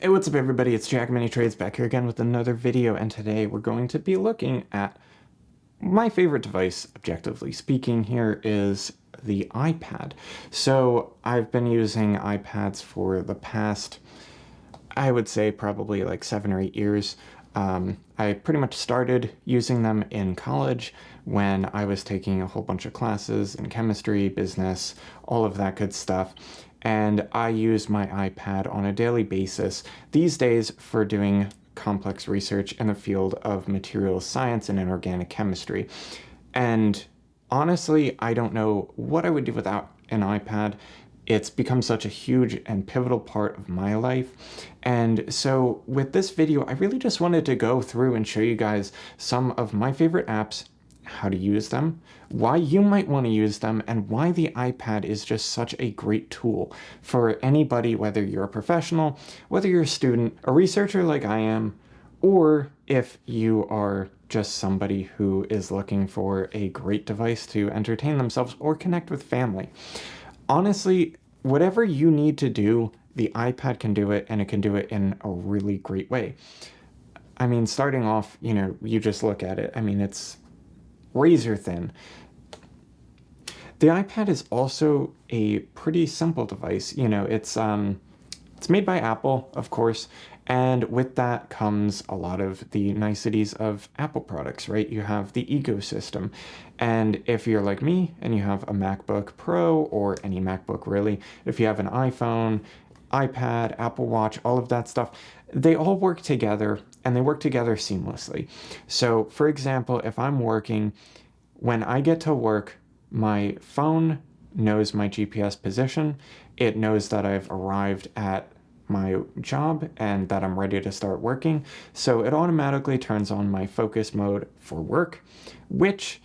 Hey, what's up everybody? It's Jack Mini Trades back here again with another video, and today we're going to be looking at my favorite device, objectively speaking. Here is the iPad. So I've been using iPads for the past, I would say probably like 7 or 8 years. I pretty much started using them in college when I was taking a whole bunch of classes in chemistry, business, all of that good stuff. And I use my iPad on a daily basis these days for doing complex research in the field of materials science and inorganic chemistry. And honestly, I don't know what I would do without an iPad. It's become such a huge and pivotal part of my life. And so with this video, I really just wanted to go through and show you guys some of my favorite apps, how to use them, why you might want to use them, and why the iPad is just such a great tool for anybody, whether you're a professional, whether you're a student, a researcher like I am, or if you are just somebody who is looking for a great device to entertain themselves or connect with family. Honestly, whatever you need to do, the iPad can do it, and it can do it in a really great way. I mean, starting off, you just look at it. I mean, it's razor thin. The iPad is also a pretty simple device. It's made by Apple, of course, and with that comes a lot of the niceties of Apple products, right? You have the ecosystem. And if you're like me and you have a MacBook Pro or any MacBook really, if you have an iPhone, iPad, Apple Watch, all of that stuff, they all work together and they work together seamlessly. So for example, if I'm working, when I get to work, my phone knows my GPS position. It knows that I've arrived at my job and that I'm ready to start working. So it automatically turns on my focus mode for work, which,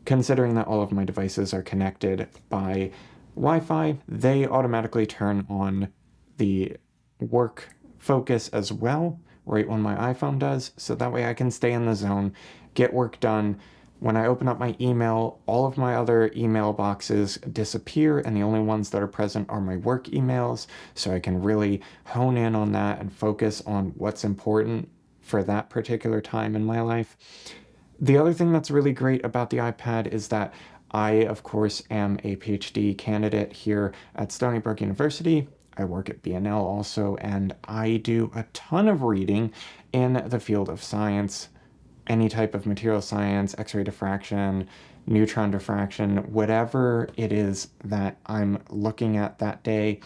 considering that all of my devices are connected by Wi-Fi, they automatically turn on the work focus as well, right when my iPhone does. So that way I can stay in the zone, get work done. When I open up my email, all of my other email boxes disappear, and the only ones that are present are my work emails, so I can really hone in on that and focus on what's important for that particular time in my life. The other thing that's really great about the iPad is that I, of course, am a PhD candidate here at Stony Brook University. I work at BNL also, and I do a ton of reading in the field of science, any type of material science, X-ray diffraction, neutron diffraction, whatever it is that I'm looking at that day.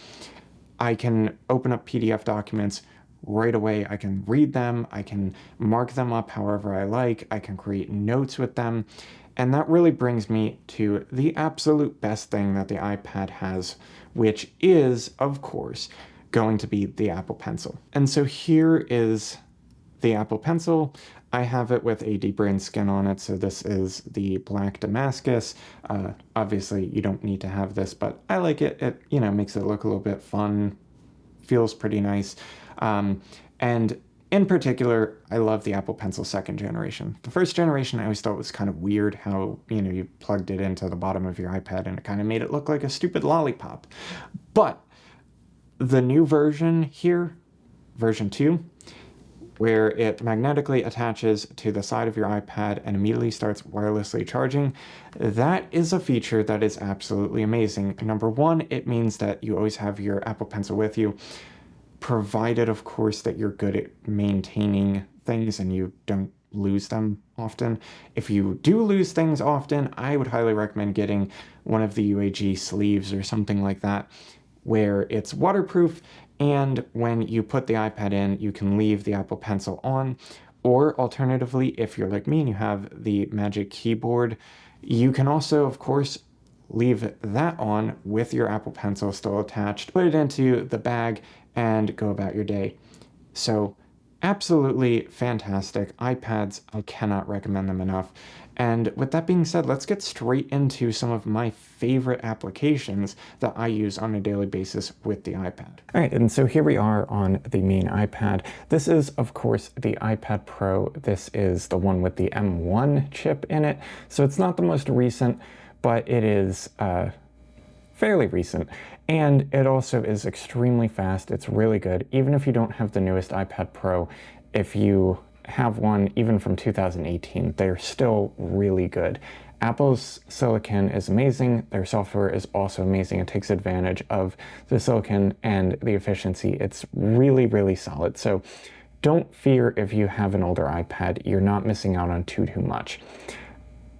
I can open up PDF documents right away. I can read them. I can mark them up however I like. I can create notes with them. And that really brings me to the absolute best thing that the iPad has, which is, of course, going to be the Apple Pencil. And so here is the Apple Pencil. I have it with a debrain skin on it, so this is the black Damascus. Obviously, you don't need to have this, but I like it. It, makes it look a little bit fun, feels pretty nice. And in particular, I love the Apple Pencil second generation. The first generation I always thought was kind of weird how, you plugged it into the bottom of your iPad and it kind of made it look like a stupid lollipop. But the new version here, version 2, where it magnetically attaches to the side of your iPad and immediately starts wirelessly charging. That is a feature that is absolutely amazing. Number one, it means that you always have your Apple Pencil with you, provided, of course, that you're good at maintaining things and you don't lose them often. If you do lose things often, I would highly recommend getting one of the UAG sleeves or something like that, where it's waterproof, and when you put the iPad in, you can leave the Apple Pencil on. Or alternatively, if you're like me and you have the Magic Keyboard, you can also, of course, leave that on with your Apple Pencil still attached, put it into the bag, and go about your day. So absolutely fantastic. iPads, I cannot recommend them enough. And with that being said, let's get straight into some of my favorite applications that I use on a daily basis with the iPad. All right, and so here we are on the main iPad. This is, of course, the iPad Pro. This is the one with the M1 chip in it. So it's not the most recent, but it is fairly recent, and it also is extremely fast. It's really good. Even if you don't have the newest iPad Pro, if you have one even from 2018, they're still really good. Apple's silicon is amazing. Their software is also amazing. It takes advantage of the silicon and the efficiency. It's really, really solid. So don't fear if you have an older iPad. You're not missing out on too much.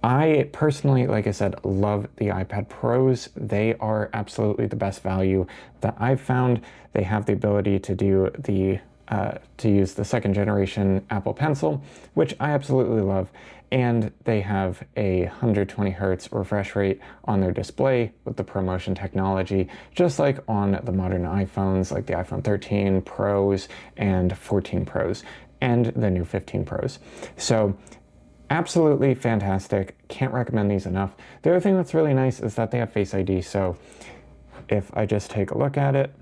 I personally, like I said, love the iPad Pros. They are absolutely the best value that I've found. They have the ability to do to use the second generation Apple Pencil, which I absolutely love. And they have a 120 hertz refresh rate on their display with the ProMotion technology, just like on the modern iPhones, like the iPhone 13 Pros and 14 Pros, and the new 15 Pros. So absolutely fantastic. Can't recommend these enough. The other thing that's really nice is that they have Face ID. So if I just take a look at it,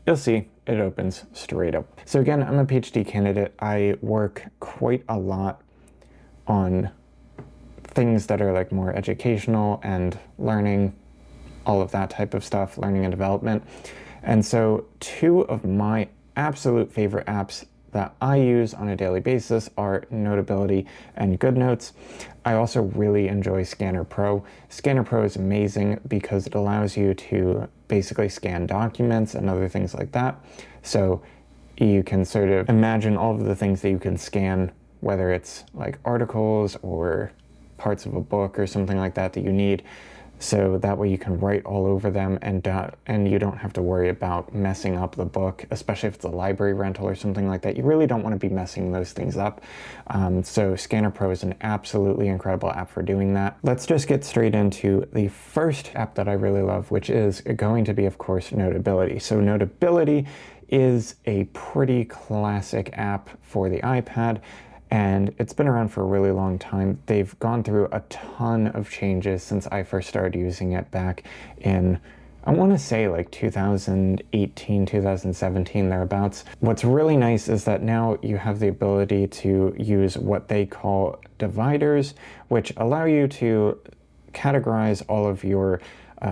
you'll see it opens straight up. So again, I'm a PhD candidate. I work quite a lot on things that are like more educational and learning, all of that type of stuff, learning and development. And so two of my absolute favorite apps that I use on a daily basis are Notability and GoodNotes. I also really enjoy Scanner Pro. Scanner Pro is amazing because it allows you to basically scan documents and other things like that. So you can sort of imagine all of the things that you can scan, whether it's like articles or parts of a book or something like that that you need. So that way you can write all over them, and you don't have to worry about messing up the book, especially if it's a library rental or something like that. You really don't want to be messing those things up. So Scanner Pro is an absolutely incredible app for doing that. Let's just get straight into the first app that I really love, which is going to be, of course, Notability. So Notability is a pretty classic app for the iPad, and it's been around for a really long time. They've gone through a ton of changes since I first started using it back in, I want to say like 2018, 2017, thereabouts. What's really nice is that now you have the ability to use what they call dividers, which allow you to categorize all of your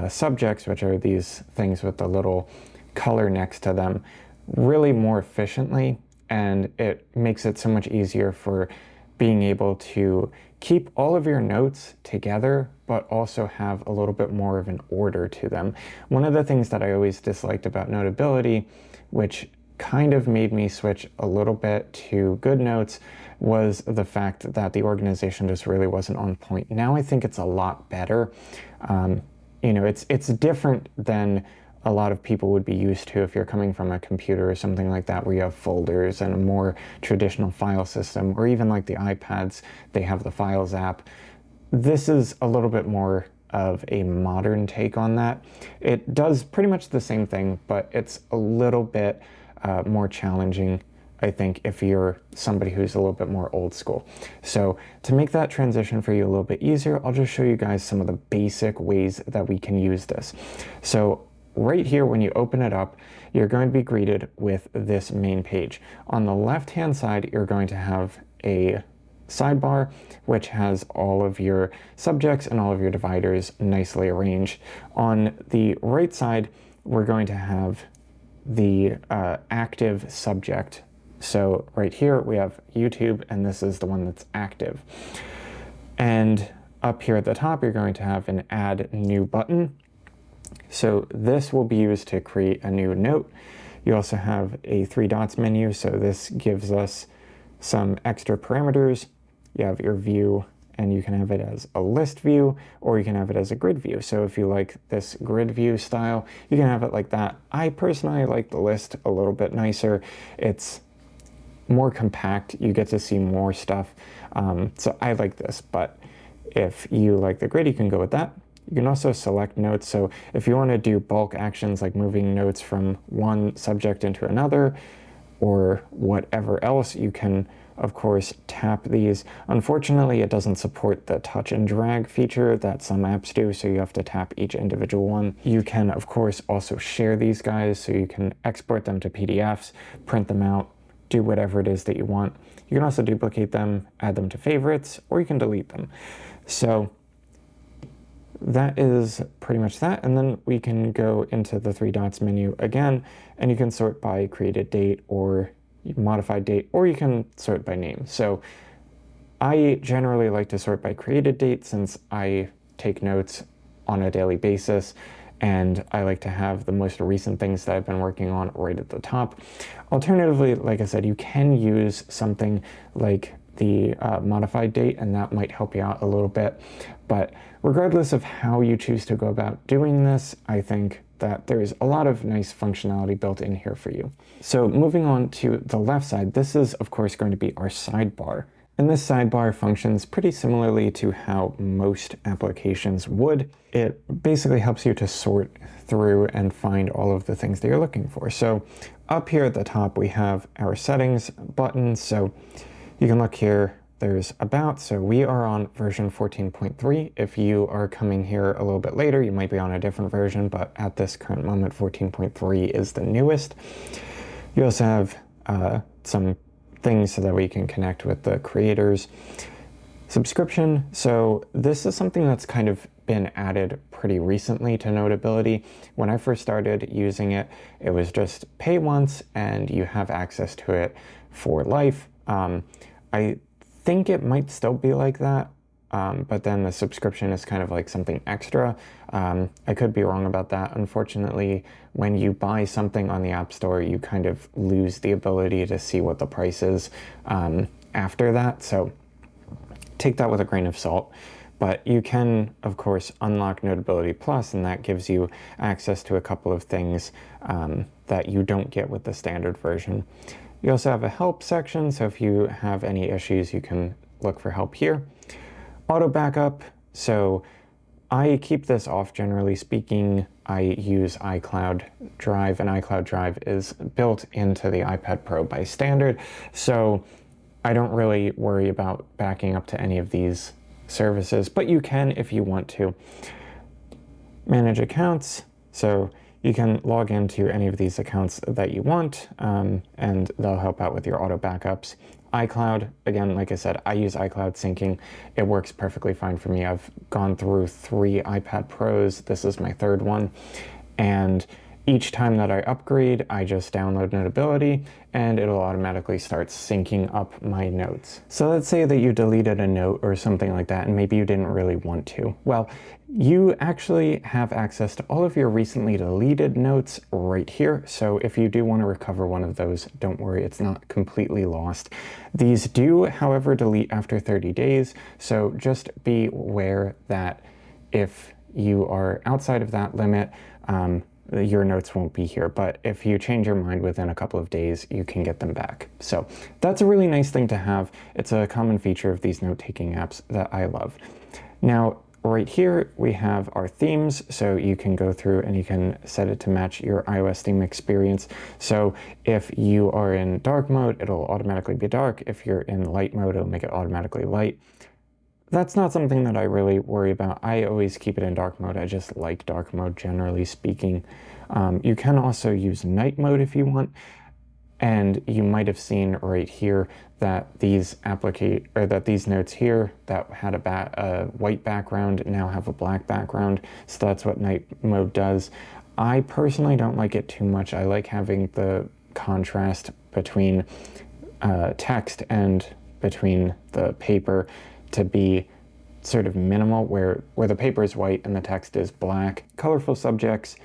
subjects, which are these things with the little color next to them, really more efficiently. And it makes it so much easier for being able to keep all of your notes together, but also have a little bit more of an order to them. One of the things that I always disliked about Notability, which kind of made me switch a little bit to GoodNotes, was the fact that the organization just really wasn't on point. Now I think it's a lot better. You know, it's different than a lot of people would be used to if you're coming from a computer or something like that, where you have folders and a more traditional file system, or even like the iPads, they have the Files app. This is a little bit more of a modern take on that. It does pretty much the same thing, but it's a little bit more challenging, I think, if you're somebody who's a little bit more old school. So to make that transition for you a little bit easier, I'll just show you guys some of the basic ways that we can use this. So right here, when you open it up, you're going to be greeted with this main page. On the left-hand side, you're going to have a sidebar, which has all of your subjects and all of your dividers nicely arranged. On the right side, we're going to have the active subject. So right here, we have YouTube, and this is the one that's active. And up here at the top, you're going to have an Add New button. So this will be used to create a new note. You also have a 3 dots menu, so this gives us some extra parameters. You have your view, and you can have it as a list view, or you can have it as a grid view. So if you like this grid view style, you can have it like that. I personally like the list a little bit nicer. It's more compact, you get to see more stuff. So I like this, but if you like the grid, you can go with that. You can also select notes. So if you want to do bulk actions like moving notes from one subject into another or whatever else, you can, of course, tap these. Unfortunately, it doesn't support the touch and drag feature that some apps do, so you have to tap each individual one. You can, of course, also share these guys, so you can export them to PDFs, print them out, do whatever it is that you want. You can also duplicate them, add them to favorites, or you can delete them. So that is pretty much that. And then we can go into the three dots menu again, and you can sort by created date or modified date, or you can sort by name. So I generally like to sort by created date since I take notes on a daily basis, and I like to have the most recent things that I've been working on right at the top. Alternatively, like I said, you can use something like the modified date, and that might help you out a little bit. But regardless of how you choose to go about doing this, I think that there's a lot of nice functionality built in here for you. So moving on to the left side, this is of course going to be our sidebar. And this sidebar functions pretty similarly to how most applications would. It basically helps you to sort through and find all of the things that you're looking for. So up here at the top, we have our settings button. So you can look here, there's about, so we are on version 14.3. If you are coming here a little bit later, you might be on a different version, but at this current moment, 14.3 is the newest. You also have some things so that we can connect with the creators. Subscription, so this is something that's kind of been added pretty recently to Notability. When I first started using it, it was just pay once and you have access to it for life. I think it might still be like that, but then the subscription is kind of like something extra. I could be wrong about that. Unfortunately, when you buy something on the App Store, you kind of lose the ability to see what the price is after that. So take that with a grain of salt. But you can, of course, unlock Notability Plus, and that gives you access to a couple of things that you don't get with the standard version. You also have a help section, so if you have any issues, you can look for help here. Auto backup, so I keep this off generally speaking. I use iCloud Drive, and iCloud Drive is built into the iPad Pro by standard, so I don't really worry about backing up to any of these services, but you can if you want to. Manage accounts, so you can log into any of these accounts that you want, and they'll help out with your auto backups. iCloud, again, like I said, I use iCloud syncing. It works perfectly fine for me. I've gone through 3 iPad Pros. This is my 3rd one. And each time that I upgrade, I just download Notability and it'll automatically start syncing up my notes. So let's say that you deleted a note or something like that and maybe you didn't really want to. Well, you actually have access to all of your recently deleted notes right here. So if you do want to recover one of those, don't worry, it's not completely lost. These do, however, delete after 30 days. So just be aware that if you are outside of that limit, your notes won't be here, but if you change your mind within a couple of days, you can get them back. So that's a really nice thing to have. It's a common feature of these note-taking apps that I love. Now, right here, we have our themes, so you can go through and you can set it to match your iOS theme experience. So if you are in dark mode, it'll automatically be dark. If you're in light mode, it'll make it automatically light. That's not something that I really worry about. I always keep it in dark mode. I just like dark mode, generally speaking. You can also use night mode if you want. And you might have seen right here that these notes here that had a white background now have a black background. So that's what night mode does. I personally don't like it too much. I like having the contrast between text and between the paper to be sort of minimal, where the paper is white and the text is black. Colorful subjects,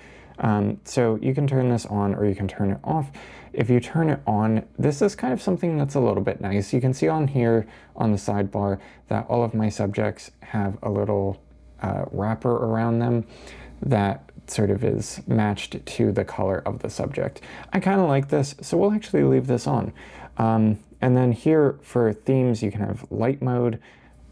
so you can turn this on or you can turn it off. If you turn it on, this is kind of something that's a little bit nice. You can see on here on the sidebar that all of my subjects have a little wrapper around them that sort of is matched to the color of the subject. I kind of like this, so we'll actually leave this on. And then here for themes, you can have light mode.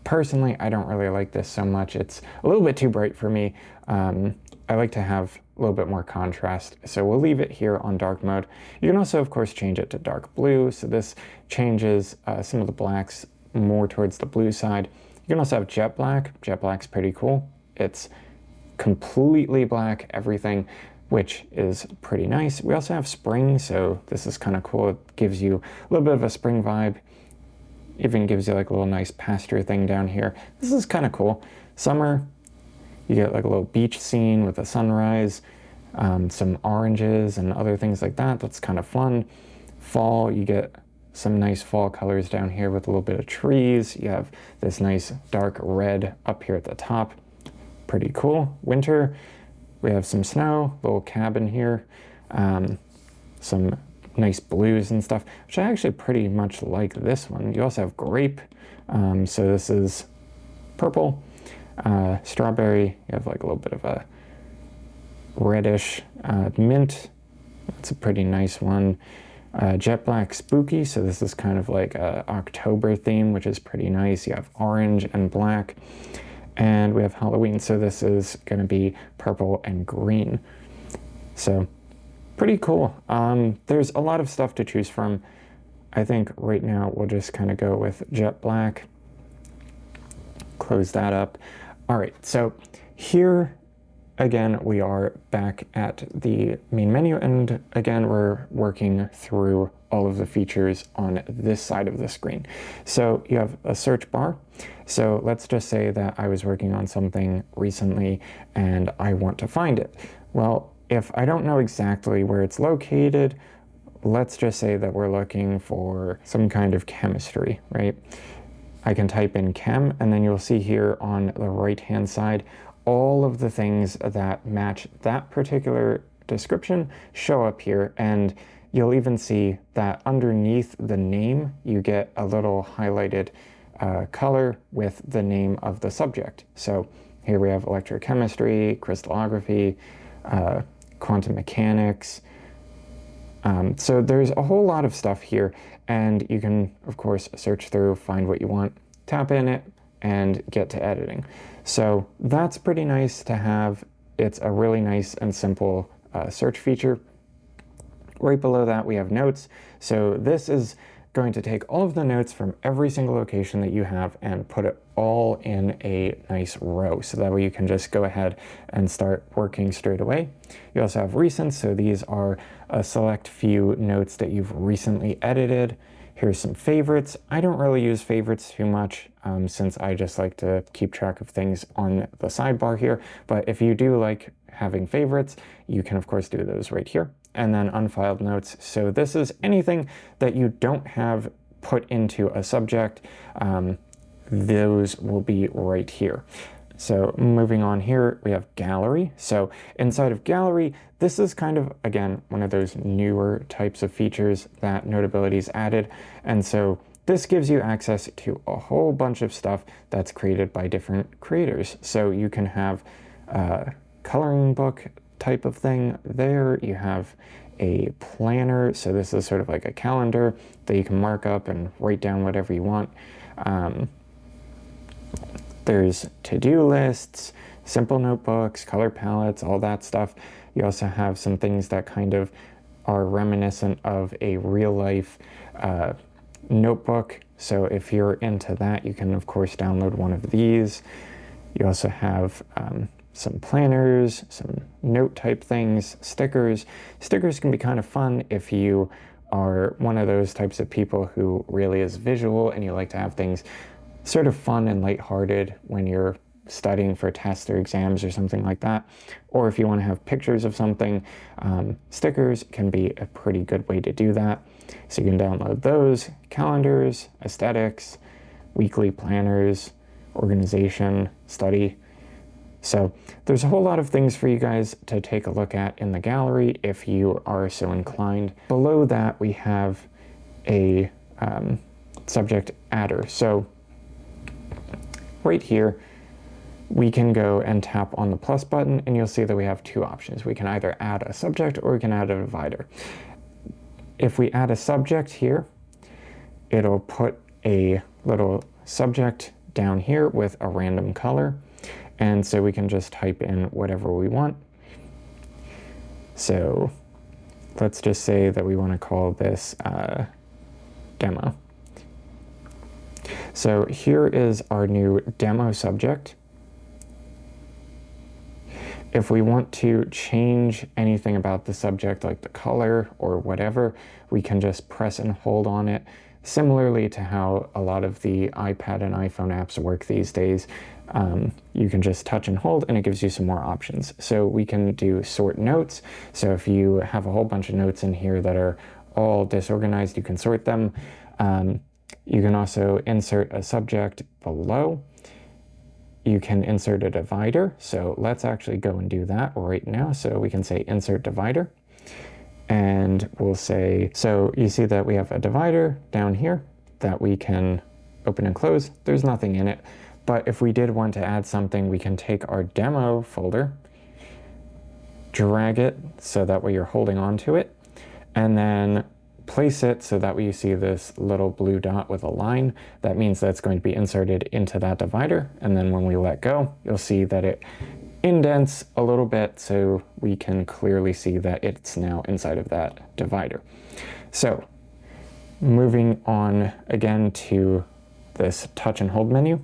Personally, I don't really like this so much. It's a little bit too bright for me. I like to have a little bit more contrast, so we'll leave it here on dark mode. You can also, of course, change it to dark blue, so this changes some of the blacks more towards the blue side. You can also have jet black. Jet black's pretty cool. It's completely black, everything, which is pretty nice. We also have spring, so this is kind of cool. It gives you a little bit of a spring vibe. Even gives you like a little nice pasture thing down here. This is kind of cool. Summer, You get like a little beach scene with a sunrise, some oranges and other things like that. That's kind of fun. Fall, you get some nice fall colors down here with a little bit of trees. You have this nice dark red up here at the top. Pretty cool. Winter, we have some snow, little cabin here, some nice blues and stuff, which I actually pretty much like this one. You also have grape, so this is purple. Strawberry, you have like a little bit of a reddish. Mint, that's a pretty nice one. Jet black spooky, so this is kind of like a October theme, which is pretty nice. You have orange and black, and we have Halloween, so this is going to be purple and green. So pretty cool. There's a lot of stuff to choose from. I think right now we'll just kind of go with jet black. Close that up. All right, so here again, we are back at the main menu, and again, we're working through all of the features on this side of the screen. So you have a search bar. So let's just say that I was working on something recently and I want to find it. Well, if I don't know exactly where it's located, let's just say that we're looking for some kind of chemistry, right? I can type in chem, and then you'll see here on the right-hand side, all of the things that match that particular description show up here, and you'll even see that underneath the name you get a little highlighted color with the name of the subject. So here we have electrochemistry, crystallography, quantum mechanics. So there's a whole lot of stuff here, and you can of course search through, find what you want, tap in it, and get to editing. So that's pretty nice to have. It's a really nice and simple search feature. Right below that we have notes. So this is going to take all of the notes from every single location that you have and put it all in a nice row. So that way you can just go ahead and start working straight away. You also have recent. So these are a select few notes that you've recently edited. Here's some favorites. I don't really use favorites too much since I just like to keep track of things on the sidebar here. But if you do like having favorites, you can of course do those right here. And then unfiled notes. So this is anything that you don't have put into a subject. Those will be right here. So moving on here, we have gallery. So inside of gallery, this is kind of, again, one of those newer types of features that Notability's added. And so this gives you access to a whole bunch of stuff that's created by different creators. So you can have a coloring book type of thing there. You have a planner. So this is sort of like a calendar that you can mark up and write down whatever you want. There's to-do lists, simple notebooks, color palettes, all that stuff. You also have some things that kind of are reminiscent of a real-life notebook. So if you're into that, you can, of course, download one of these. You also have some planners, some note-type things, stickers. Stickers can be kind of fun if you are one of those types of people who really is visual and you like to have things sort of fun and lighthearted when you're studying for tests or exams or something like that. Or if you want to have pictures of something, stickers can be a pretty good way to do that. So you can download those, calendars, aesthetics, weekly planners, organization, study. So there's a whole lot of things for you guys to take a look at in the gallery if you are so inclined. Below that, we have a subject adder. So right here, we can go and tap on the plus button and you'll see that we have two options. We can either add a subject or we can add a divider. If we add a subject here, it'll put a little subject down here with a random color. And so we can just type in whatever we want. So let's just say that we want to call this demo. So here is our new demo subject. If we want to change anything about the subject, like the color or whatever, we can just press and hold on it. Similarly to how a lot of the iPad and iPhone apps work these days, you can just touch and hold and it gives you some more options. So we can do sort notes. So if you have a whole bunch of notes in here that are all disorganized, you can sort them. You can also insert a subject below. You can insert a divider. So let's actually go and do that right now. So we can say insert divider. And we'll say, so you see that we have a divider down here that we can open and close. There's nothing in it. But if we did want to add something, we can take our demo folder, drag it so that way you're holding on to it, and then place it so that way you see this little blue dot with a line. That means that's going to be inserted into that divider. And then when we let go, you'll see that it indents a little bit so we can clearly see that it's now inside of that divider. So moving on again to this touch and hold menu,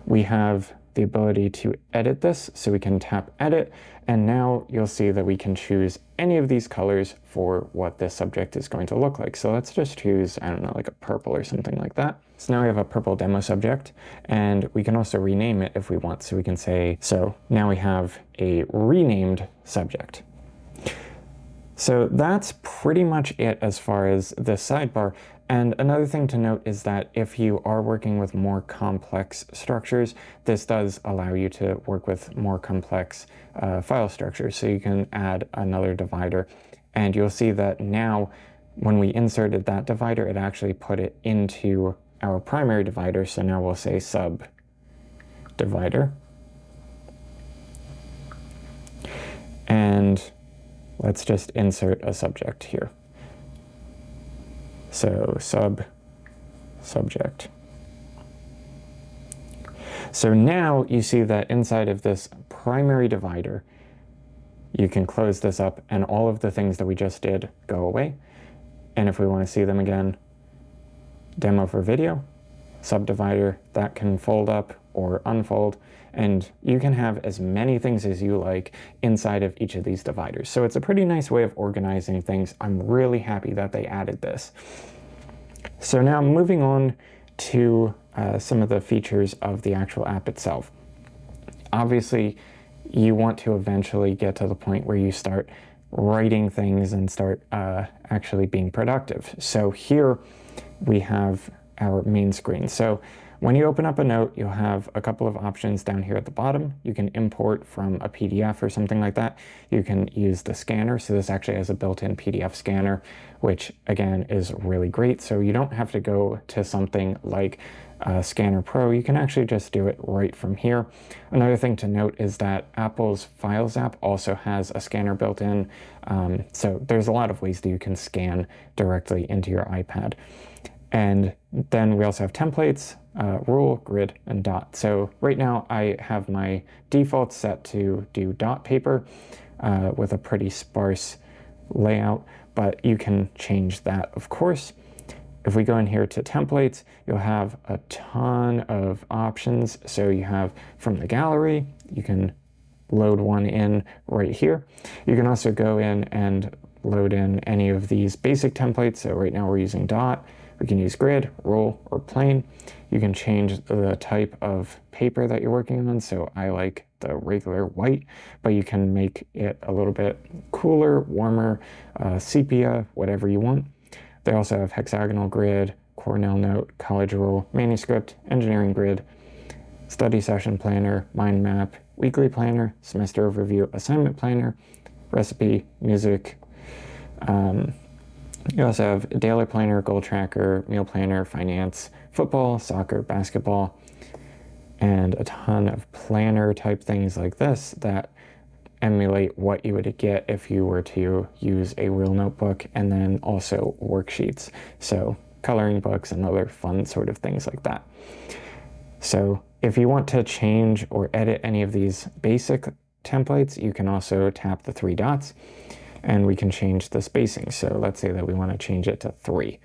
we have the ability to edit this, so we can tap edit, and now you'll see that we can choose any of these colors for what this subject is going to look like. So let's just choose, I don't know, like a purple or something like that. So now we have a purple demo subject, and we can also rename it if we want. So we can say, so now we have a renamed subject. So that's pretty much it as far as this sidebar. And another thing to note is that if you are working with more complex structures, this does allow you to work with more complex file structures. So you can add another divider, and you'll see that now when we inserted that divider, it actually put it into our primary divider. So now we'll say sub divider. And let's just insert a subject here. So subject. So now you see that inside of this primary divider, you can close this up and all of the things that we just did go away. And if we want to see them again, demo for video, subdivider, that can fold up or unfold, and you can have as many things as you like inside of each of these dividers. So it's a pretty nice way of organizing things. I'm really happy that they added this. So now moving on to some of the features of the actual app itself. Obviously, you want to eventually get to the point where you start writing things and start actually being productive. So here we have our main screen. So when you open up a note, you'll have a couple of options down here at the bottom. You can import from a PDF or something like that. You can use the scanner. So this actually has a built-in PDF scanner, which again is really great. So you don't have to go to something like Scanner Pro. You can actually just do it right from here. Another thing to note is that Apple's Files app also has a scanner built in. So there's a lot of ways that you can scan directly into your iPad. And then we also have templates, rule, grid, and dot. So right now I have my default set to do dot paper with a pretty sparse layout, but you can change that, of course. If we go in here to templates, you'll have a ton of options. So you have from the gallery, you can load one in right here. You can also go in and load in any of these basic templates. So right now we're using dot. We can use grid, rule, or plain. You can change the type of paper that you're working on. So I like the regular white, but you can make it a little bit cooler, warmer, sepia, whatever you want. They also have hexagonal grid, Cornell note, college rule, manuscript, engineering grid, study session planner, mind map, weekly planner, semester overview, assignment planner, recipe, music. You also have daily planner, goal tracker, meal planner, finance, football, soccer, basketball, and a ton of planner type things like this that emulate what you would get if you were to use a real notebook, and then also worksheets. So coloring books and other fun sort of things like that. So if you want to change or edit any of these basic templates, you can also tap the three dots and we can change the spacing. So let's say that we want to change it to 3,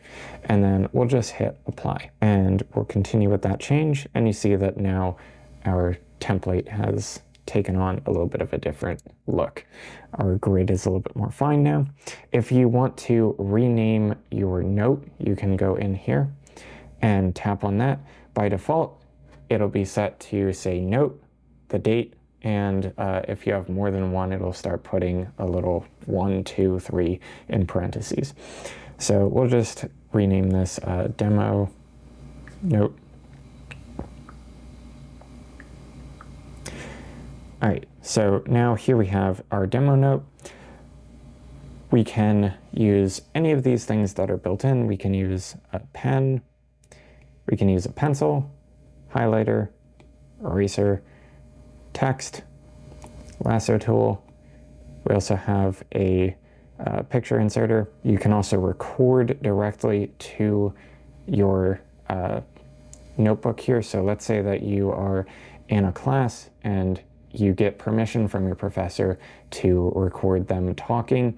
and then we'll just hit apply and we'll continue with that change. And you see that now our template has taken on a little bit of a different look. Our grid is a little bit more fine now. If you want to rename your note, you can go in here and tap on that. By default, it'll be set to say note, the date, and if you have more than one, it'll start putting a little 1, 2, 3 in parentheses. So we'll just rename this demo note. All right, so now here we have our demo note. We can use any of these things that are built in. We can use a pen, we can use a pencil, highlighter, eraser, text, lasso tool. We also have a picture inserter. You can also record directly to your notebook here. So let's say that you are in a class and you get permission from your professor to record them talking.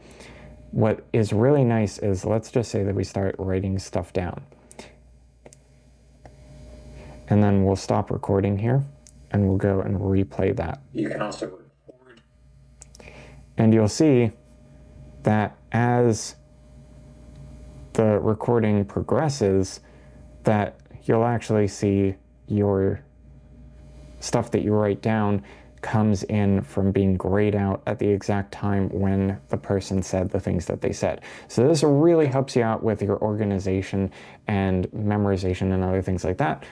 What is really nice is, let's just say that we start writing stuff down. And then we'll stop recording here and we'll go and replay that. You can also record. And you'll see that as the recording progresses, that you'll actually see your stuff that you write down comes in from being grayed out at the exact time when the person said the things that they said. So this really helps you out with your organization and memorization and other things like that.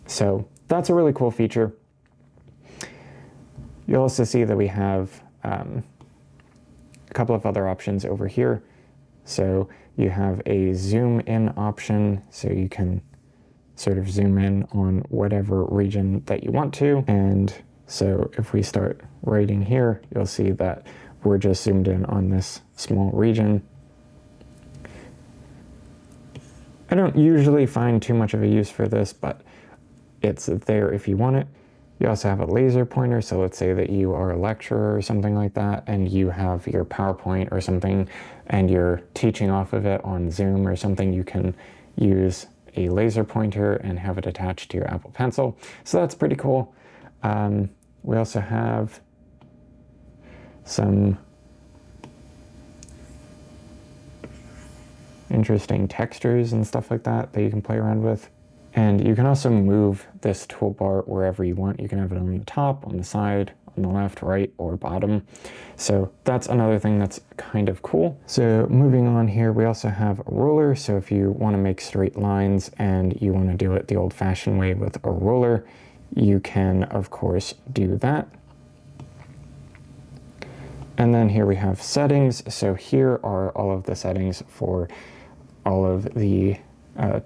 So that's a really cool feature. You'll also see that we have a couple of other options over here. So you have a zoom in option, so you can sort of zoom in on whatever region that you want to. And so if we start writing here, you'll see that we're just zoomed in on this small region. I don't usually find too much of a use for this, but it's there if you want it. You also have a laser pointer, so let's say that you are a lecturer or something like that, and you have your PowerPoint or something, and you're teaching off of it on Zoom or something, you can use a laser pointer and have it attached to your Apple Pencil. So that's pretty cool. We also have some interesting textures and stuff like that that you can play around with. And you can also move this toolbar wherever you want. You can have it on the top, on the side, on the left, right, or bottom. So that's another thing that's kind of cool. So moving on here, we also have a ruler. So if you want to make straight lines and you want to do it the old-fashioned way with a ruler, you can, of course, do that. And then here we have settings. So here are all of the settings for all of the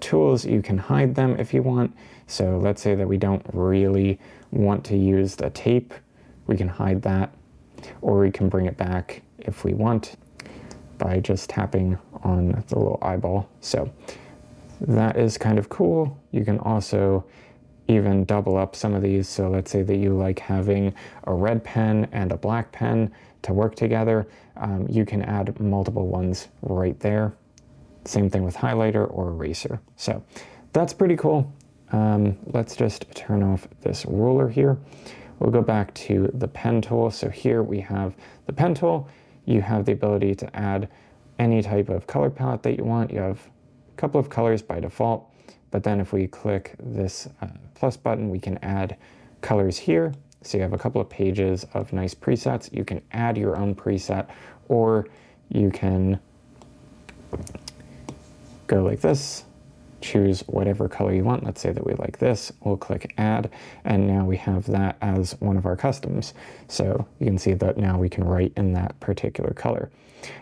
tools. You can hide them if you want. So let's say that we don't really want to use the tape. We can hide that, or we can bring it back if we want by just tapping on the little eyeball. So that is kind of cool. You can also even double up some of these. So let's say that you like having a red pen and a black pen to work together. You can add multiple ones right there. Same thing with highlighter or eraser. So that's pretty cool. Let's just turn off this ruler here. We'll go back to the pen tool. So here we have the pen tool. You have the ability to add any type of color palette that you want. You have a couple of colors by default, but then if we click this plus button, we can add colors here. So you have a couple of pages of nice presets. You can add your own preset, or you can go like this, choose whatever color you want. Let's say that we like this. We'll click add, and now we have that as one of our customs. So you can see that now we can write in that particular color.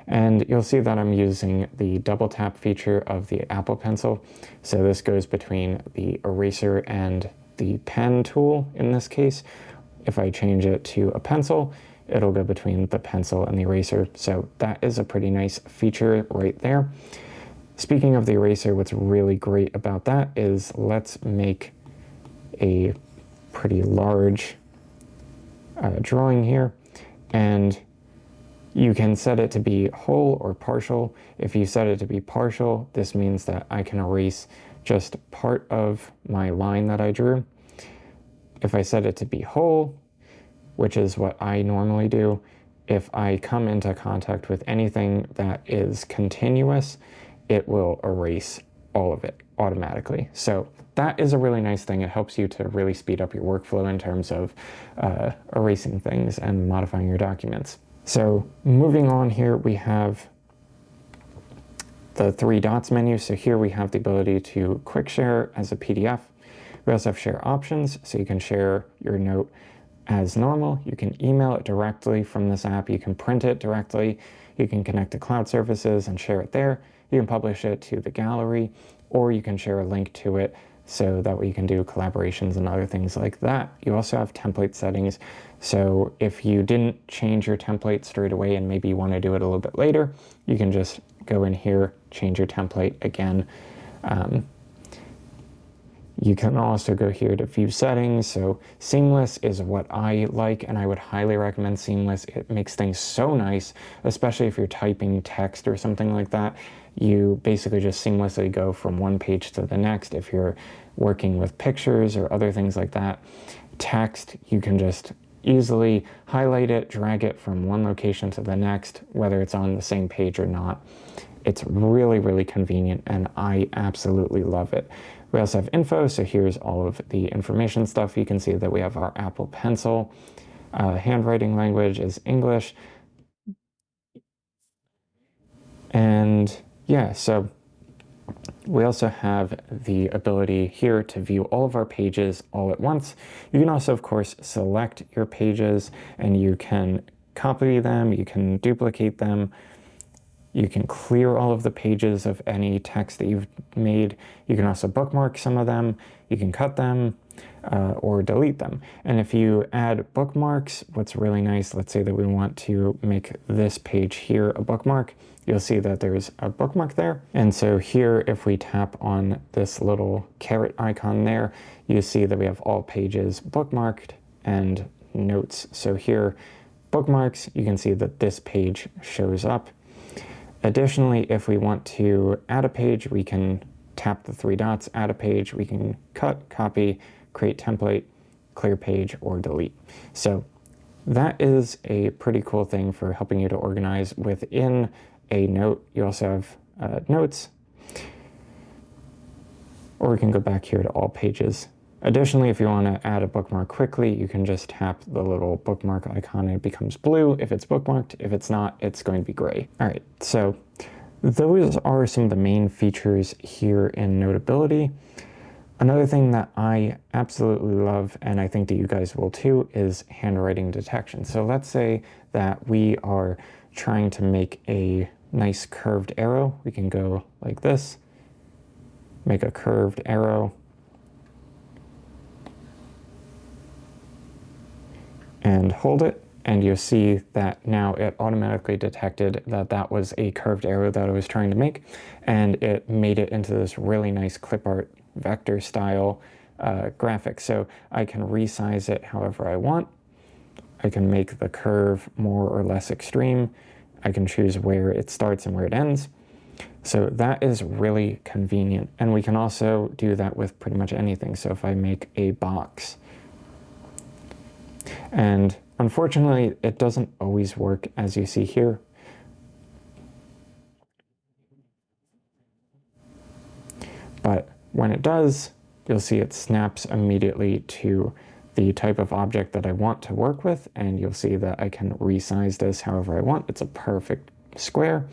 And you'll see that I'm using the double tap feature of the Apple Pencil. So this goes between the eraser and the pen tool in this case. If I change it to a pencil, it'll go between the pencil and the eraser. So that is a pretty nice feature right there. Speaking of the eraser, what's really great about that is let's make a pretty large drawing here, and you can set it to be whole or partial. If you set it to be partial, this means that I can erase just part of my line that I drew. If I set it to be whole, which is what I normally do, if I come into contact with anything that is continuous, it will erase all of it automatically. So that is a really nice thing. It helps you to really speed up your workflow in terms of erasing things and modifying your documents. So moving on here, we have the 3 dots menu. So here we have the ability to quick share as a PDF. We also have share options, so you can share your note as normal. You can email it directly from this app. You can print it directly. You can connect to cloud services and share it there. You can publish it to the gallery, or you can share a link to it so that way you can do collaborations and other things like that. You also have template settings. So if you didn't change your template straight away and maybe you want to do it a little bit later, you can just go in here, change your template again. You can also go here to view settings. So seamless is what I like, and I would highly recommend seamless. It makes things so nice, especially if you're typing text or something like that. You basically just seamlessly go from one page to the next. If you're working with pictures or other things like that, text, you can just easily highlight it, drag it from one location to the next, whether it's on the same page or not. It's really, really convenient, and I absolutely love it. We also have info, so here's all of the information stuff. You can see that we have our Apple Pencil. Handwriting language is English. And yeah, so we also have the ability here to view all of our pages all at once. You can also, of course, select your pages, and you can copy them, you can duplicate them. You can clear all of the pages of any text that you've made. You can also bookmark some of them. You can cut them or delete them. And if you add bookmarks, what's really nice, let's say that we want to make this page here a bookmark, you'll see that there's a bookmark there. And so here, if we tap on this little caret icon there, you see that we have all pages bookmarked and notes. So here, bookmarks, you can see that this page shows up. Additionally, if we want to add a page, we can tap the 3 dots, add a page, we can cut, copy, create template, clear page, or delete. So that is a pretty cool thing for helping you to organize within a note. You also have notes, or we can go back here to all pages. Additionally, if you want to add a bookmark quickly, you can just tap the little bookmark icon and it becomes blue if it's bookmarked. If it's not, it's going to be gray. All right, so those are some of the main features here in Notability. Another thing that I absolutely love, and I think that you guys will too, is handwriting detection. So let's say that we are trying to make a nice curved arrow. We can go like this, make a curved arrow, and hold it, and you'll see that now it automatically detected that that was a curved arrow that I was trying to make, and it made it into this really nice clip art vector style graphic. So I can resize it however I want. I can make the curve more or less extreme. I can choose where it starts and where it ends. So that is really convenient, and we can also do that with pretty much anything. So if I make a box, and unfortunately, it doesn't always work as you see here. But when it does, you'll see it snaps immediately to the type of object that I want to work with, and you'll see that I can resize this however I want. It's a perfect square.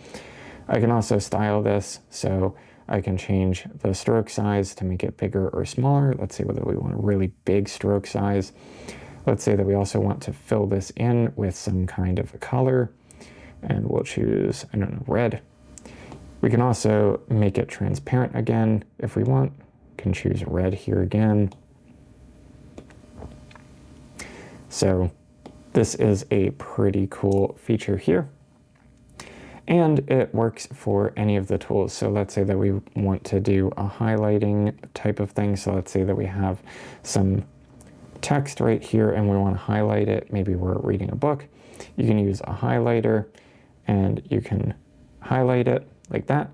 I can also style this, so I can change the stroke size to make it bigger or smaller. Let's say whether we want a really big stroke size. Let's say that we also want to fill this in with some kind of a color, and we'll choose, I don't know, red. We can also make it transparent again if we want. We can choose red here again. So this is a pretty cool feature here. And it works for any of the tools. So let's say that we want to do a highlighting type of thing. So let's say that we have some text right here and we want to highlight it. Maybe we're reading a book. You can use a highlighter and you can highlight it like that.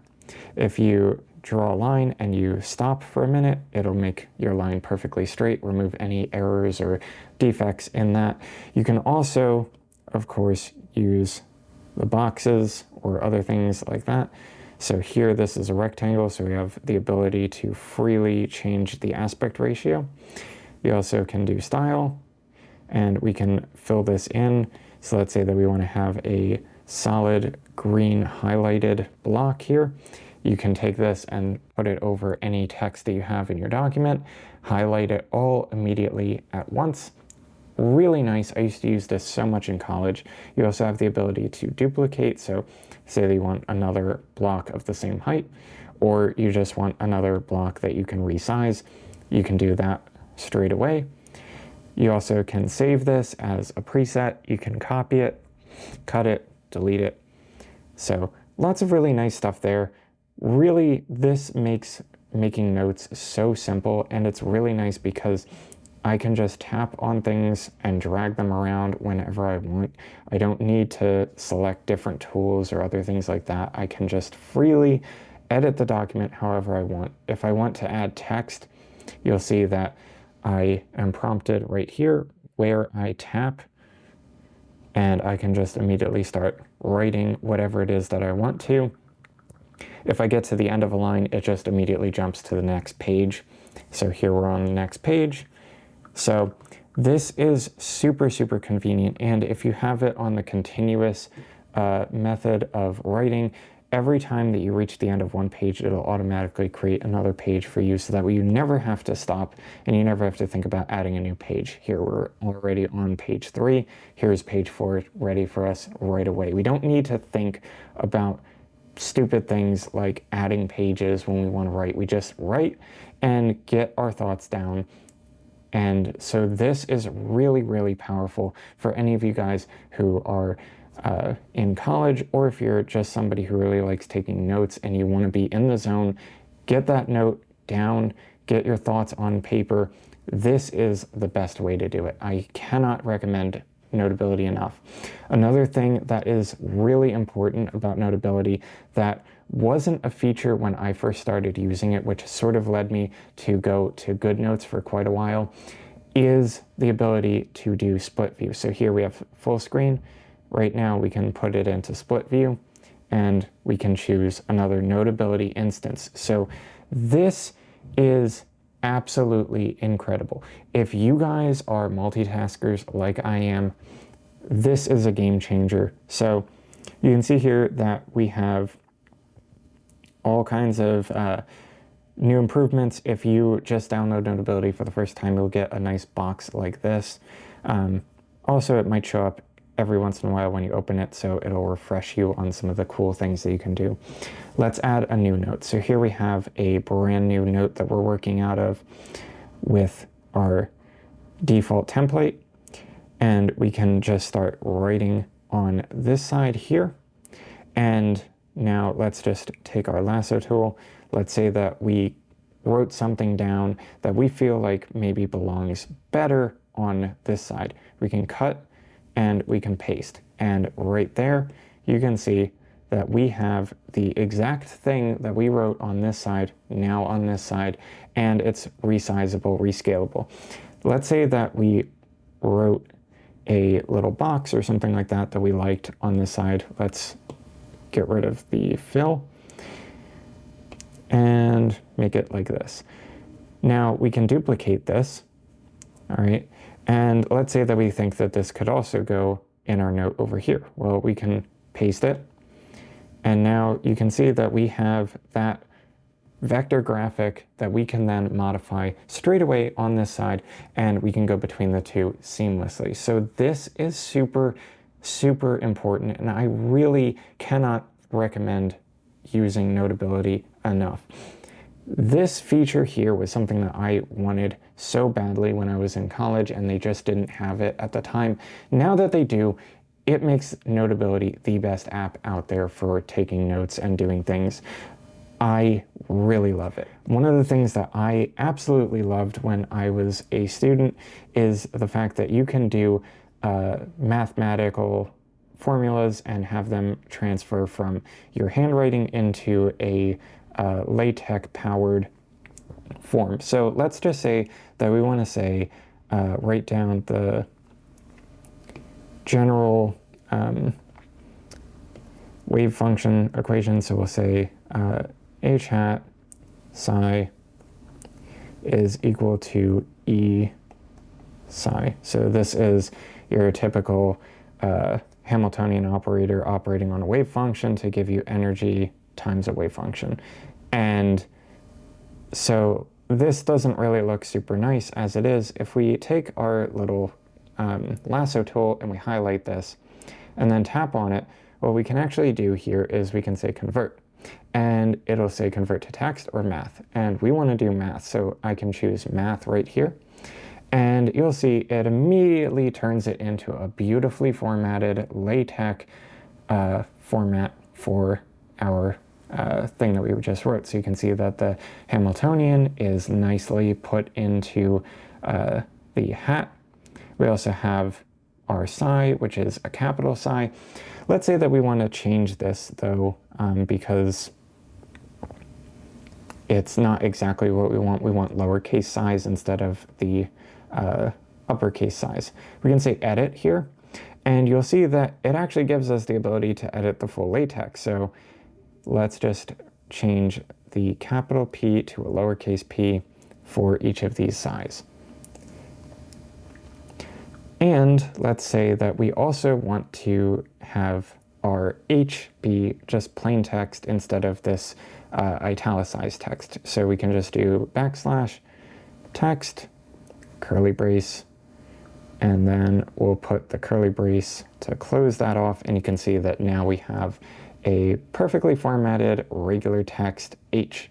If you draw a line and you stop for a minute, it'll make your line perfectly straight, remove any errors or defects in that. You can also, of course, use the boxes or other things like that So here, this is a rectangle, so we have the ability to freely change the aspect ratio. You also can do style, and we can fill this in. So let's say that we want to have a solid green highlighted block here. You can take this and put it over any text that you have in your document, highlight it all immediately at once. Really nice. I used to use this so much in college. You also have the ability to duplicate. So say that you want another block of the same height, or you just want another block that you can resize. You can do that straight away. You also can save this as a preset. You can copy it, cut it, delete it. So lots of really nice stuff there. Really, this makes making notes so simple, and it's really nice because I can just tap on things and drag them around whenever I want. I don't need to select different tools or other things like that. I can just freely edit the document however I want. If I want to add text, you'll see that I am prompted right here where I tap, and I can just immediately start writing whatever it is that I want to. If I get to the end of a line, it just immediately jumps to the next page. So here we're on the next page. So this is super, super convenient. And if you have it on the continuous method of writing, every time that you reach the end of one page, it'll automatically create another page for you, so that way you never have to stop and you never have to think about adding a new page. Here we're already on page 3. Here's page 4 ready for us right away. We don't need to think about stupid things like adding pages when we want to write. We just write and get our thoughts down. And so this is really, really powerful for any of you guys who are in college, or if you're just somebody who really likes taking notes and you want to be in the zone. Get that note down, get your thoughts on paper. This is the best way to do it. I cannot recommend Notability enough. Another thing that is really important about Notability that wasn't a feature when I first started using it, which sort of led me to go to GoodNotes for quite a while, is the ability to do split view. So here we have full screen. Right now we can put it into split view, and we can choose another Notability instance. So this is absolutely incredible. If you guys are multitaskers like I am, this is a game changer. So you can see here that we have all kinds of new improvements. If you just download Notability for the first time, you'll get a nice box like this. Also, it might show up every once in a while when you open it, so it'll refresh you on some of the cool things that you can do. Let's add a new note. So here we have a brand new note that we're working out of with our default template, and we can just start writing on this side here. And now let's just take our lasso tool. Let's say that we wrote something down that we feel like maybe belongs better on this side. We can cut and we can paste. And right there, you can see that we have the exact thing that we wrote on this side, now on this side, and it's resizable, rescalable. Let's say that we wrote a little box or something like that that we liked on this side. Let's get rid of the fill and make it like this. Now we can duplicate this, all right? And let's say that we think that this could also go in our note over here. Well, we can paste it. And now you can see that we have that vector graphic that we can then modify straight away on this side, and we can go between the two seamlessly. So this is super, super important, and I really cannot recommend using Notability enough. This feature here was something that I wanted so badly when I was in college, and they just didn't have it at the time. Now that they do, it makes Notability the best app out there for taking notes and doing things. I really love it. One of the things that I absolutely loved when I was a student is the fact that you can do mathematical formulas and have them transfer from your handwriting into a LaTeX powered form. So let's just say that we want to say, write down the general wave function equation. So we'll say h hat psi is equal to E psi. So this is your typical Hamiltonian operator operating on a wave function to give you energy times a wave function. And so this doesn't really look super nice as it is. If we take our little lasso tool and we highlight this and then tap on it, what we can actually do here is we can say convert. And it'll say convert to text or math. And we want to do math, so I can choose math right here. And you'll see it immediately turns it into a beautifully formatted LaTeX format for our thing that we just wrote. So you can see that the Hamiltonian is nicely put into the hat. We also have our psi, which is a capital psi. Let's say that we want to change this though, because it's not exactly what we want. We want lowercase size instead of the uppercase size. We can say edit here, and you'll see that it actually gives us the ability to edit the full LaTeX. So let's just change the capital P to a lowercase p for each of these size. And let's say that we also want to have our H be just plain text instead of this italicized text. So we can just do backslash text, curly brace, and then we'll put the curly brace to close that off, and you can see that now we have a perfectly formatted regular text H.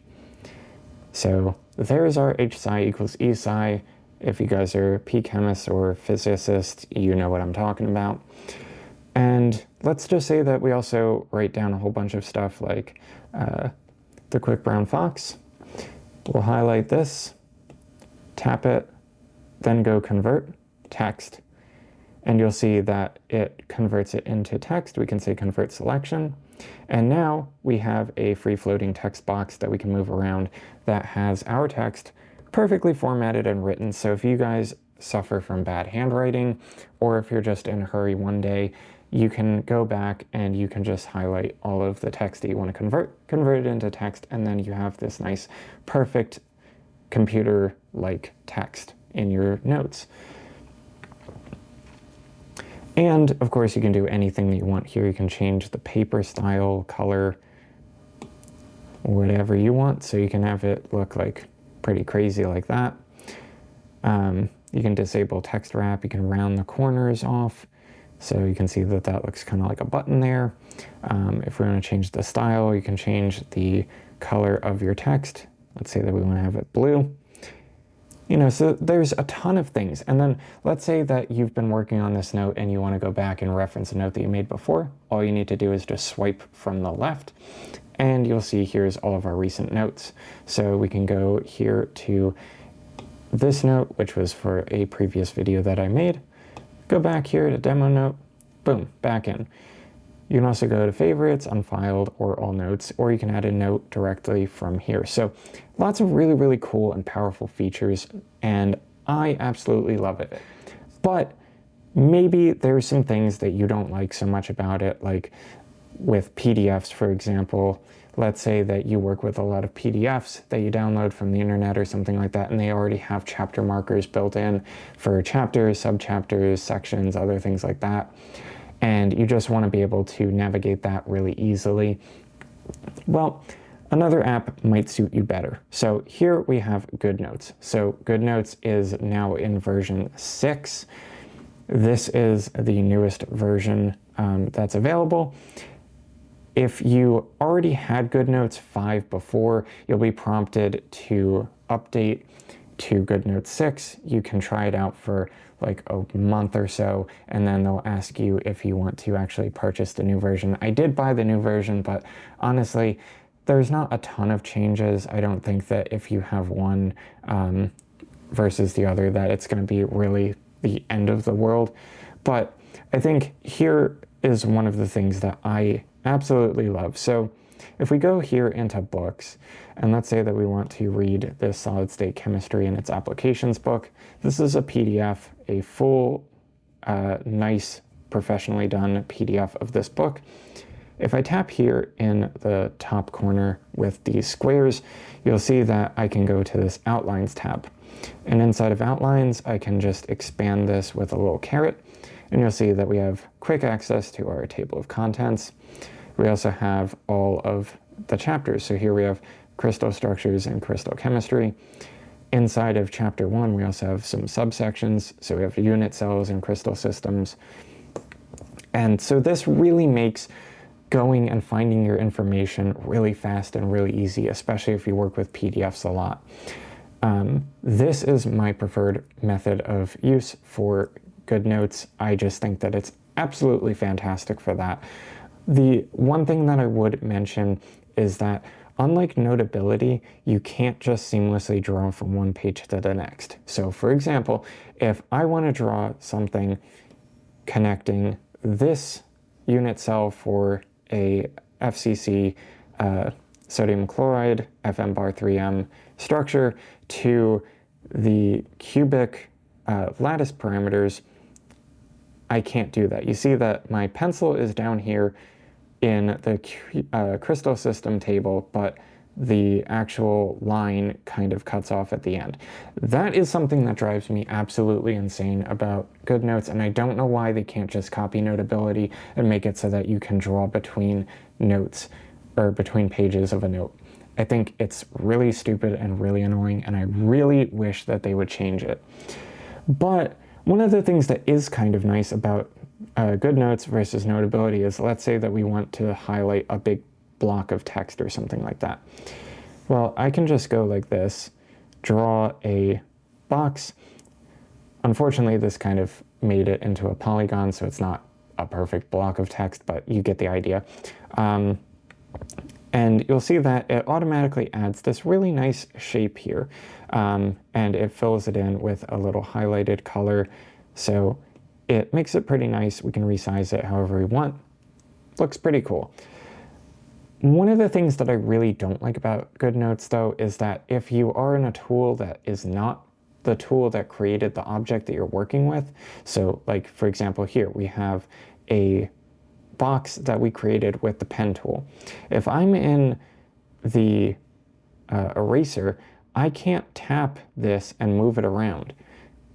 So there's our H psi equals E psi. If you guys are P chemists or physicists, you know what I'm talking about. And let's just say that we also write down a whole bunch of stuff like the quick brown fox. We'll highlight this, tap it, then go convert text. And you'll see that it converts it into text. We can say convert selection. And now we have a free floating text box that we can move around that has our text perfectly formatted and written. So if you guys suffer from bad handwriting, or if you're just in a hurry one day, you can go back and you can just highlight all of the text that you want to convert it into text, and then you have this nice, perfect computer-like text in your notes. And of course you can do anything that you want here. You can change the paper style, color, whatever you want. So you can have it look like pretty crazy like that. You can disable text wrap. You can round the corners off. So you can see that that looks kind of like a button there. If we want to change the style, you can change the color of your text. Let's say that we want to have it blue. You know, so there's a ton of things. And then let's say that you've been working on this note and you want to go back and reference a note that you made before. All you need to do is just swipe from the left, and you'll see here's all of our recent notes. So we can go here to this note, which was for a previous video that I made. Go back here to demo note, boom, back in. You can also go to favorites, unfiled, or all notes, or you can add a note directly from here. So lots of really, really cool and powerful features, and I absolutely love it. But maybe there's some things that you don't like so much about it, like with PDFs, for example. Let's say that you work with a lot of PDFs that you download from the internet or something like that, and they already have chapter markers built in for chapters, subchapters, sections, other things like that. And you just want to be able to navigate that really easily. Well, another app might suit you better. So here we have GoodNotes. So GoodNotes is now in version 6. This is the newest version that's available. If you already had GoodNotes 5 before, you'll be prompted to update to GoodNotes 6. You can try it out for like a month or so, and then they'll ask you if you want to actually purchase the new version. I did buy the new version, but honestly, there's not a ton of changes. I don't think that if you have one versus the other, that it's going to be really the end of the world. But I think here is one of the things that I absolutely love. So if we go here into books, and let's say that we want to read this solid state chemistry and its applications book, this is a PDF, a full, nice, professionally done PDF of this book. if I tap here in the top corner with these squares, you'll see that I can go to this Outlines tab. And inside of Outlines, I can just expand this with a little caret, and you'll see that we have quick access to our table of contents. We also have all of the chapters. So here we have crystal structures and crystal chemistry. Inside of chapter 1, we also have some subsections. So we have unit cells and crystal systems. And so this really makes going and finding your information really fast and really easy, especially if you work with PDFs a lot. This is my preferred method of use for GoodNotes. I just think that it's absolutely fantastic for that. The one thing that I would mention is that unlike Notability, you can't just seamlessly draw from one page to the next. So for example, if I want to draw something connecting this unit cell for a FCC sodium chloride FM bar 3M structure to the cubic lattice parameters, I can't do that. You see that my pencil is down here in the crystal system table, but the actual line kind of cuts off at the end. That is something that drives me absolutely insane about GoodNotes, and I don't know why they can't just copy Notability and make it so that you can draw between notes or between pages of a note. I think it's really stupid and really annoying, and I really wish that they would change it. But one of the things that is kind of nice about GoodNotes versus Notability is, let's say that we want to highlight a big block of text or something like that. Well, I can just go like this, draw a box. Unfortunately, this kind of made it into a polygon, so it's not a perfect block of text, but you get the idea. And you'll see that it automatically adds this really nice shape here, and it fills it in with a little highlighted color. So it makes it pretty nice. We can resize it however we want. Looks pretty cool. One of the things that I really don't like about GoodNotes, though, is that if you are in a tool that is not the tool that created the object that you're working with, so like, for example, here we have a box that we created with the pen tool. If I'm in the eraser, I can't tap this and move it around.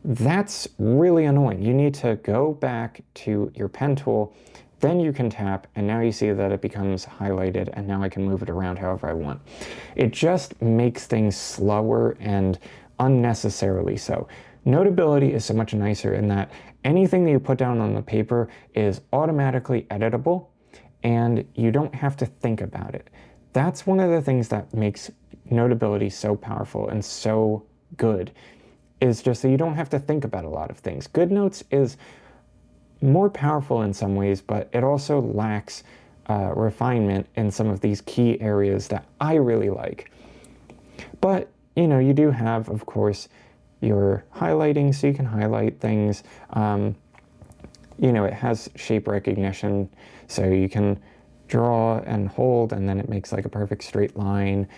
That's really annoying. You need to go back to your pen tool, then you can tap, and now you see that it becomes highlighted, and now I can move it around however I want. It just makes things slower and unnecessarily so. Notability is so much nicer in that anything that you put down on the paper is automatically editable, and you don't have to think about it. That's one of the things that makes Notability so powerful and so good, is just that you don't have to think about a lot of things. GoodNotes is more powerful in some ways, but it also lacks refinement in some of these key areas that I really like. But, you know, you do have, of course, your highlighting, so you can highlight things. You know, it has shape recognition, so you can draw and hold, and then it makes like a perfect straight line.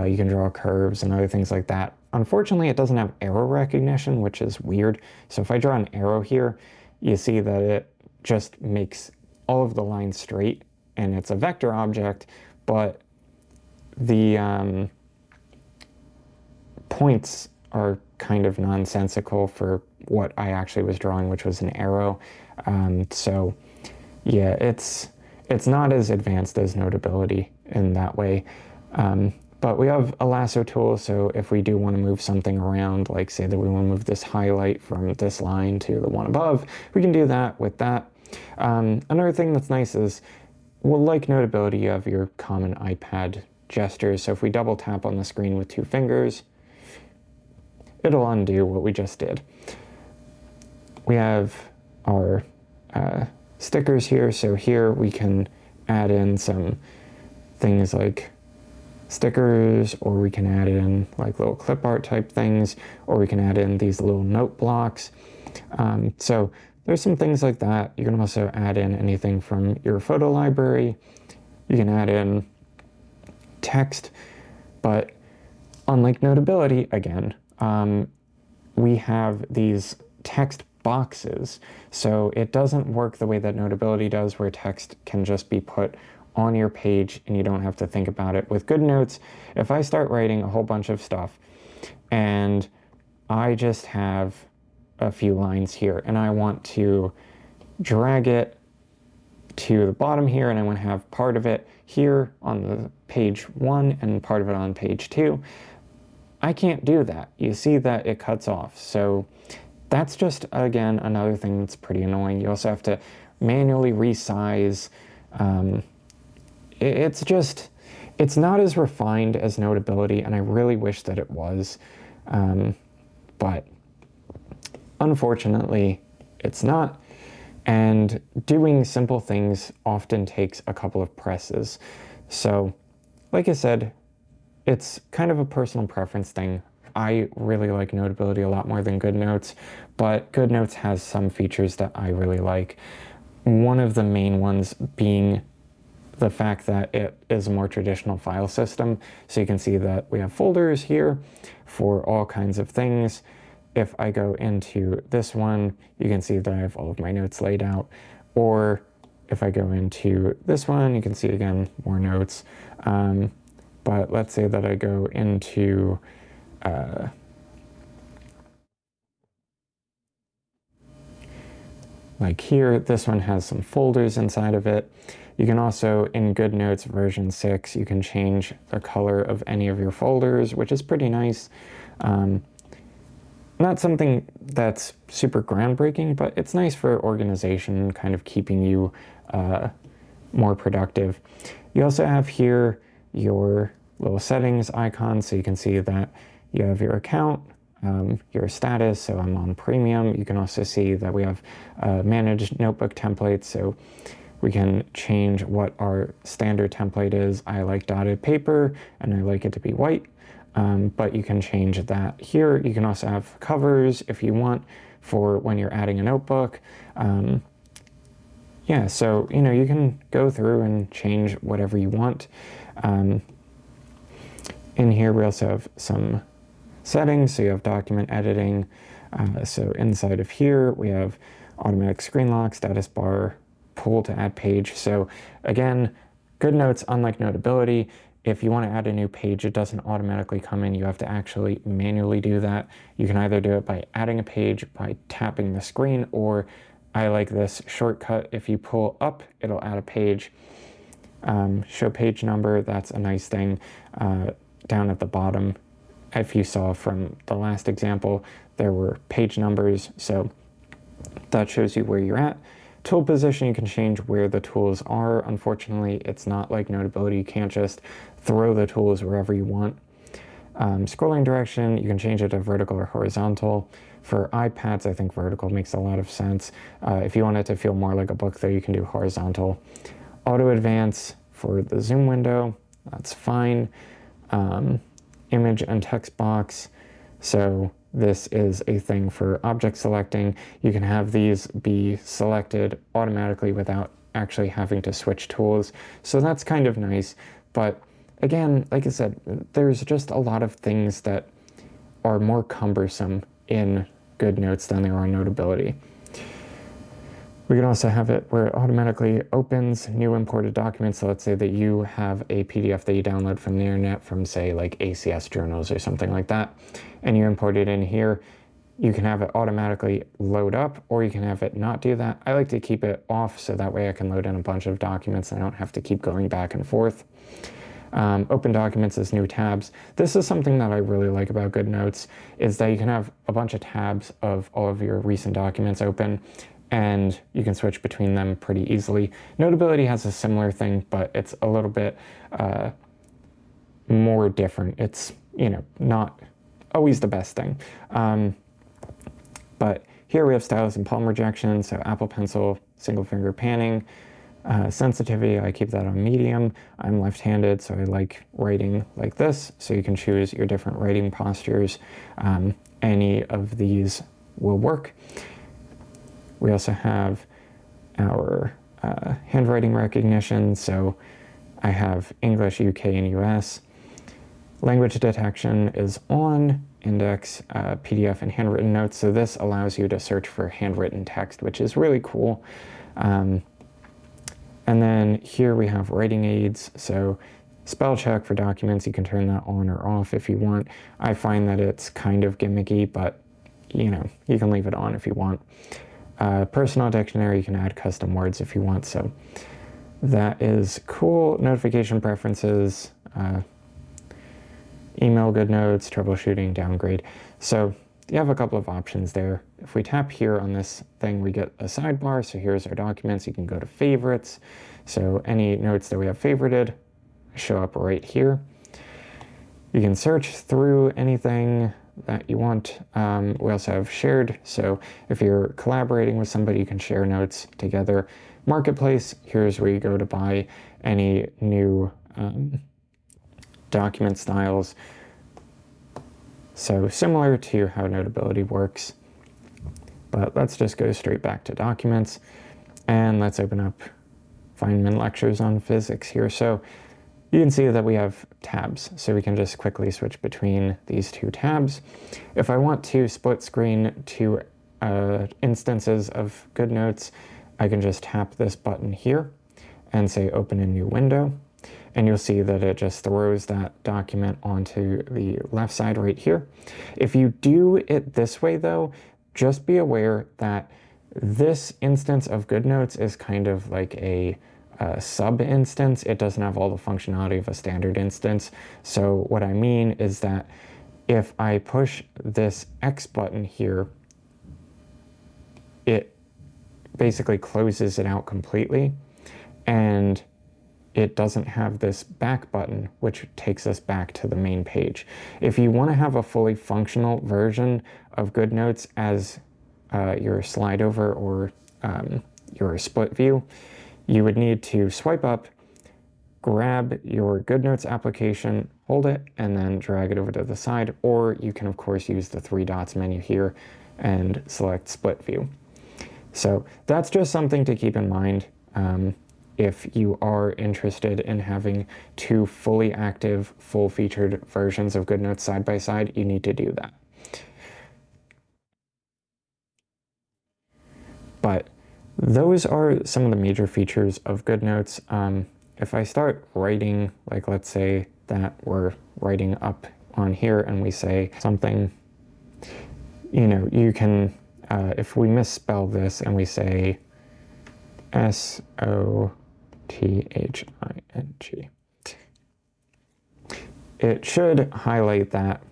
You can draw curves and other things like that. Unfortunately, it doesn't have arrow recognition, which is weird. So if I draw an arrow here, you see that it just makes all of the lines straight, and it's a vector object, but the points are kind of nonsensical for what I actually was drawing, which was an arrow. So yeah, it's not as advanced as Notability in that way. But we have a lasso tool, so if we do want to move something around, like say that we want to move this highlight from this line to the one above, we can do that with that. Another thing that's nice is, well, like Notability, you have your common iPad gestures. So if we double tap on the screen with 2 fingers, it'll undo what we just did. We have our stickers here. So here we can add in some things like stickers, or we can add in like little clip art type things, or we can add in these little note blocks. So there's some things like that. You can also add in anything from your photo library. You can add in text, but unlike Notability, again, we have these text boxes. So it doesn't work the way that Notability does, where text can just be put on your page and you don't have to think about it. With GoodNotes, if I start writing a whole bunch of stuff and I just have a few lines here and I want to drag it to the bottom here and I want to have part of it here on the page 1 and part of it on page 2, I can't do that. You see that it cuts off. So that's just, again, another thing that's pretty annoying. You also have to manually resize. It's not as refined as Notability, and I really wish that it was. But unfortunately, it's not. And doing simple things often takes a couple of presses. So, like I said, it's kind of a personal preference thing. I really like Notability a lot more than GoodNotes, but GoodNotes has some features that I really like. One of the main ones being the fact that it is a more traditional file system. So you can see that we have folders here for all kinds of things. If I go into this one, you can see that I have all of my notes laid out. Or if I go into this one, you can see again, more notes. But let's say that I go into like here, this one has some folders inside of it. You can also, in GoodNotes version 6, you can change the color of any of your folders, which is pretty nice. Not something that's super groundbreaking, but it's nice for organization, kind of keeping you more productive. You also have here your little settings icon, so you can see that you have your account, your status, so I'm on premium. You can also see that we have managed notebook templates, so we can change what our standard template is. I like dotted paper and I like it to be white, but you can change that here. You can also have covers if you want for when you're adding a notebook. Yeah, so you can go through and change whatever you want. In here we also have some settings, so you have document editing. So inside of here we have automatic screen lock, status bar, pull to add page. So again, GoodNotes, unlike Notability, if you want to add a new page, it doesn't automatically come in. You have to actually manually do that. You can either do it by adding a page, by tapping the screen, or I like this shortcut. If you pull up, it'll add a page. Show page number, that's a nice thing. Down at the bottom, if you saw from the last example, there were page numbers, so that shows you where you're at. Tool position, you can change where the tools are. Unfortunately, it's not like Notability. You can't just throw the tools wherever you want. Scrolling direction, you can change it to vertical or horizontal. For iPads, I think vertical makes a lot of sense. If you want it to feel more like a book, though, you can do horizontal. Auto advance for the zoom window, that's fine. Image and text box, so this is a thing for object selecting. You can have these be selected automatically without actually having to switch tools. So that's kind of nice. But again, like I said, there's just a lot of things that are more cumbersome in GoodNotes than there are in Notability. We can also have it where it automatically opens new imported documents. So let's say that you have a PDF that you download from the internet from, say, like ACS journals or something like that, and you import it in here. You can have it automatically load up, or you can have it not do that. I like to keep it off so that way I can load in a bunch of documents and I don't have to keep going back and forth. Open documents as new tabs. This is something that I really like about GoodNotes, is that you can have a bunch of tabs of all of your recent documents open, and you can switch between them pretty easily. Notability has a similar thing, but it's a little bit more different. It's, not always the best thing. But here we have stylus and palm rejection, so Apple Pencil, single finger panning. Sensitivity, I keep that on medium. I'm left-handed, so I like writing like this, so you can choose your different writing postures. Any of these will work. We also have our handwriting recognition, so I have English, UK, and US. Language detection is on, index, PDF, and handwritten notes, so this allows you to search for handwritten text, which is really cool. And then here we have writing aids. So spell check for documents, you can turn that on or off if you want. I find that it's kind of gimmicky, but you know, you can leave it on if you want. Personal dictionary, you can add custom words if you want. So that is cool. Notification preferences, email GoodNotes, troubleshooting, downgrade. So you have a couple of options there. If we tap here on this thing, we get a sidebar. So here's our documents. You can go to favorites. So any notes that we have favorited show up right here. You can search through anything that you want. We also have shared. So if you're collaborating with somebody, you can share notes together. Marketplace, here's where you go to buy any new document styles. So similar to how Notability works, but let's just go straight back to documents and let's open up Feynman lectures on physics here. So you can see that we have tabs, so we can just quickly switch between these two tabs. If I want to split screen two instances of GoodNotes, I can just tap this button here and say open a new window. And you'll see that it just throws that document onto the left side right here. If you do it this way though, just be aware that this instance of GoodNotes is kind of like a sub instance. It doesn't have all the functionality of a standard instance. So what I mean is that if I push this X button here, it basically closes it out completely, and it doesn't have this back button, which takes us back to the main page. If you want to have a fully functional version of GoodNotes as your slide over or your split view, you would need to swipe up, grab your GoodNotes application, hold it, and then drag it over to the side, or you can of course use the three dots menu here and select split view. So that's just something to keep in mind. If you are interested in having two fully active, full-featured versions of GoodNotes side by side, you need to do that. But those are some of the major features of GoodNotes. If I start writing, like let's say that we're writing up on here and we say something, you know, you can, if we misspell this and we say S-O-T-H-I-N-G, it should highlight that,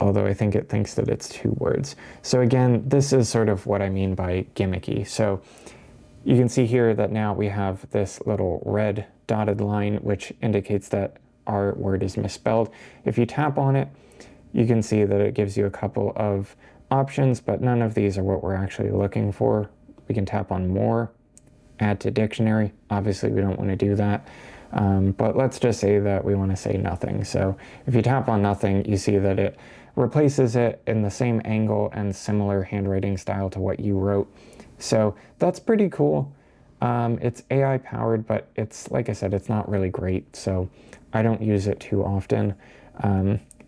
although I think it thinks that it's two words. So again, this is sort of what I mean by gimmicky. So you can see here that now we have this little red dotted line, which indicates that our word is misspelled. If you tap on it, you can see that it gives you a couple of options, but none of these are what we're actually looking for. We can tap on more, add to dictionary. Obviously, we don't want to do that. But let's just say that we want to say nothing. So if you tap on nothing, you see that it replaces it in the same angle and similar handwriting style to what you wrote. So that's pretty cool. It's AI powered, but it's, like I said, it's not really great. So I don't use it too often.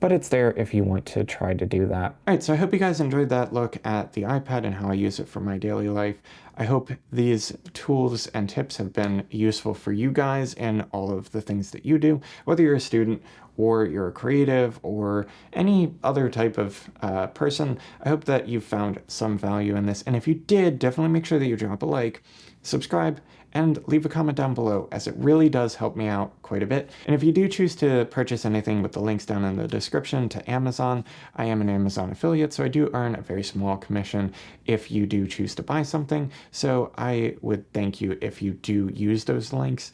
But it's there if you want to try to do that. All right, so I hope you guys enjoyed that look at the iPad and how I use it for my daily life. I hope these tools and tips have been useful for you guys in all of the things that you do, whether you're a student or you're a creative or any other type of person. I hope that you found some value in this. And if you did, definitely make sure that you drop a like, subscribe, and leave a comment down below, as it really does help me out quite a bit. And if you do choose to purchase anything with the links down in the description to Amazon, I am an Amazon affiliate, so I do earn a very small commission if you do choose to buy something. So I would thank you if you do use those links.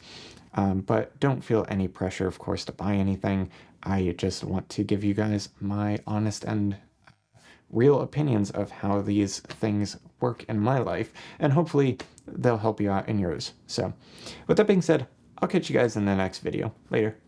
But don't feel any pressure, of course, to buy anything. I just want to give you guys my honest and real opinions of how these things work in my life, and hopefully they'll help you out in yours. So with that being said, I'll catch you guys in the next video. Later.